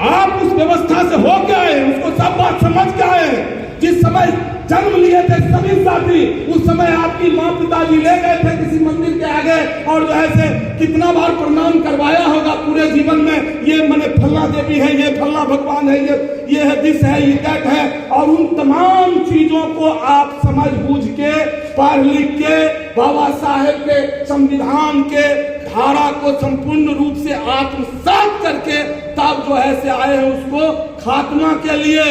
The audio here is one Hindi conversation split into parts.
आप उस व्यवस्था से हो के आए, उसको सब बात समझ के आए। जिस समय जन्म लिए थे सभी साथी, उस समय आपकी माँ पिताजी ले गए थे किसी मंदिर के आगे और जो है से कितना बार प्रणाम करवाया होगा पूरे जीवन में, ये मैंने फल्ला देवी है, ये फल्ला भगवान है, ये है दिस है, ये दैट है। और उन तमाम चीजों को आप समझ बूझ के पढ़ लिख के बाबा साहेब के संविधान के धारा को संपूर्ण रूप से आत्मसात करके तब जो है से आए हैं उसको खात्मा के लिए।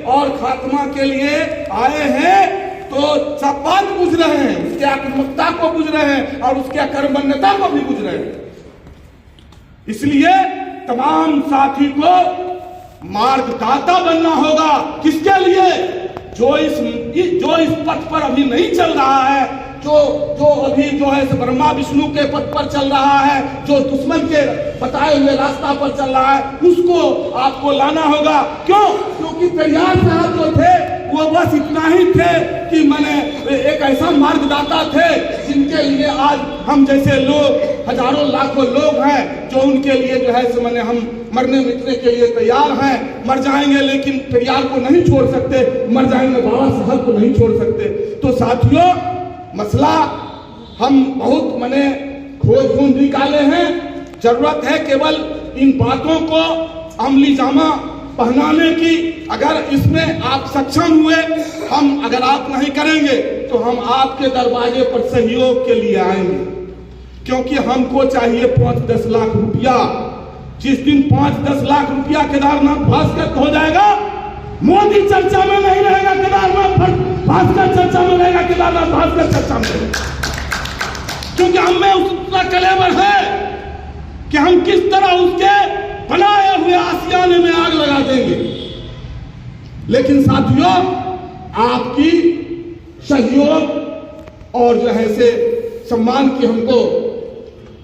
और खात्मा के लिए आए हैं तो सब बात बुझ रहे हैं, उसके आत्मकता को बुझ रहे हैं और उसके कर्मण्यता को भी बुझ रहे हैं। इसलिए तमाम साथी को मार्गदाता बनना होगा। किसके लिए? जो इस पथ पर अभी नहीं चल रहा है, जो अभी जो है ब्रह्मा विष्णु के पथ पर चल रहा है, जो दुश्मन के बताए हुए रास्ता पर चल रहा है, उसको आपको लाना होगा। क्यों? क्योंकि पेरियार साहब जो थे वो बस इतना ही थे कि मैंने एक ऐसा मार्गदाता थे जिनके लिए आज हम जैसे लोग हजारों लाखों लोग हैं जो उनके लिए जो है मैंने हम मरने मिटने के लिए तैयार हैं। मर जाएंगे लेकिन पेरियार को नहीं छोड़ सकते, मर जाएंगे बाबा साहब को नहीं छोड़ सकते। तो साथियों, मसला हम बहुत मैंने खोज ढूंढ निकाले हैं। जरूरत है केवल इन बातों को अमली जामा पहनाने की। अगर इसमें आप सक्षम हुए, अगर आप नहीं करेंगे तो हम आपके दरवाजे पर सहयोग के लिए आएंगे, क्योंकि हमको चाहिए 5-10 लाख रुपया। जिस दिन 5-10 लाख रुपया केदारनाथ भास्कर हो जाएगा, मोदी चर्चा में नहीं रहेगा, केदारनाथ भास्कर चर्चा में रहेगा, केदारनाथ भास्कर चर्चा में। क्योंकि हमें उतना कलेवर है कि हम किस तरह उसके बनाए हुए आशियाने में आग लगा देंगे। लेकिन साथियों, आपकी सहयोग और जो है से सम्मान की हमको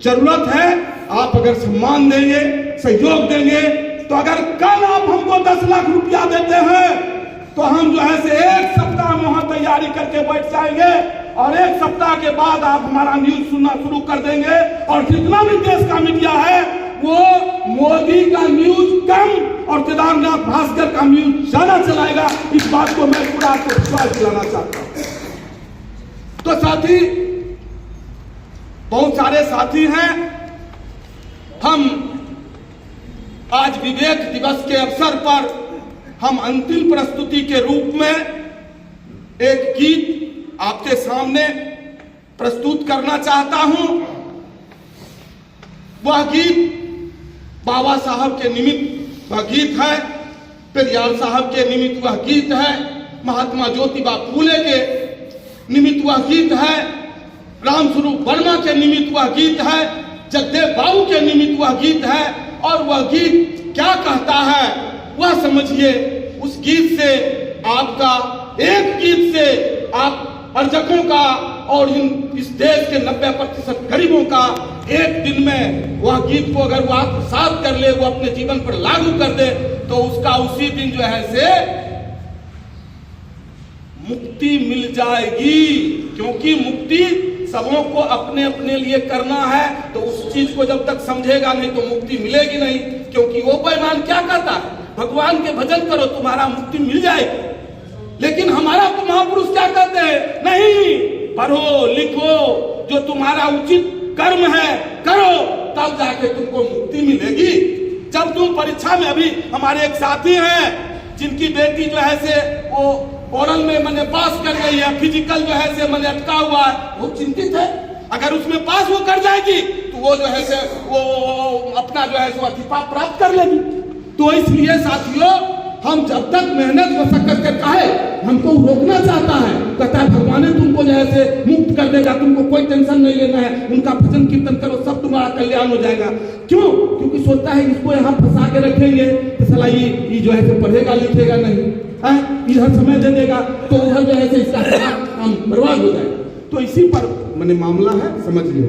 जरूरत है। आप अगर सम्मान देंगे, सहयोग देंगे, तो अगर कल आप हमको 10 लाख रुपया देते हैं तो हम जो है से 1 सप्ताह में वहां तैयारी करके बैठ जाएंगे और 1 सप्ताह के बाद आप हमारा न्यूज सुनना शुरू कर देंगे। और जितना भी देश का मीडिया है वो मोदी का न्यूज कम और केदारनाथ भास्कर का न्यूज ज्यादा चलाएगा। इस बात को मैं पूरा आपको विश्वास दिलाना चाहता हूं। तो साथी, बहुत सारे साथी हैं। हम आज विवेक दिवस के अवसर पर हम अंतिम प्रस्तुति के रूप में एक गीत आपके सामने प्रस्तुत करना चाहता हूं। वह गीत बाबा साहब के निमित्त वह गीत है, पेरियार साहब के निमित्त वह गीत है, महात्मा ज्योतिबा फूले के निमित्त वह गीत है, रामस्वरूप वर्मा के निमित्त वह गीत है, जगदेव बाबू के निमित्त वह गीत है। और वह गीत क्या कहता है वह समझिए। उस गीत से आपका, एक गीत से आप अर्जकों का और इस देश के 90% गरीबों का एक दिन में वह गीत को अगर वो आत्मसात कर ले, वो अपने जीवन पर लागू कर दे, तो उसका उसी दिन जो है से मुक्ति मिल जाएगी। क्योंकि मुक्ति सबों को अपने अपने लिए करना है, तो उस चीज को जब तक समझेगा नहीं तो मुक्ति मिलेगी नहीं। क्योंकि वो बेईमान क्या कहता है, भगवान के भजन करो तुम्हारा मुक्ति मिल जाएगी। लेकिन हमारा तो महापुरुष क्या कहते हैं, नहीं, पढ़ो लिखो, जो तुम्हारा उचित कर्म है करो, तब जाके तुमको मुक्ति मिलेगी। जब तुम परीक्षा में, अभी हमारे एक साथी हैं जिनकी बेटी जो है से वो ओरल में मैंने पास कर गई है, फिजिकल जो है से मैंने अटका हुआ है, वो चिंतित है। अगर उसमें पास वो कर जाएगी तो वो जो है से वो अपना जो है सो अधिपा प्राप्त कर लेगी। तो इसलिए साथियों, हम जब तक मेहनत मशक्कत करता है, हमको रोकना चाहता है, कहता है भगवान ने तुमको जो है से मुक्त कर देगा, तुमको कोई टेंशन नहीं लेना है, उनका भजन कीर्तन करो, सब तुम्हारा कल्याण हो जाएगा। क्यों? क्योंकि सोचता है इसको यहाँ फंसा के रखेंगे तो साला ये जो है पढ़ेगा लिखेगा नहीं, इधर समय दे देगा तो उधर जो है इसका काम बर्बाद हो जाएगा। तो इसी पर मैंने मामला है, समझ लिया।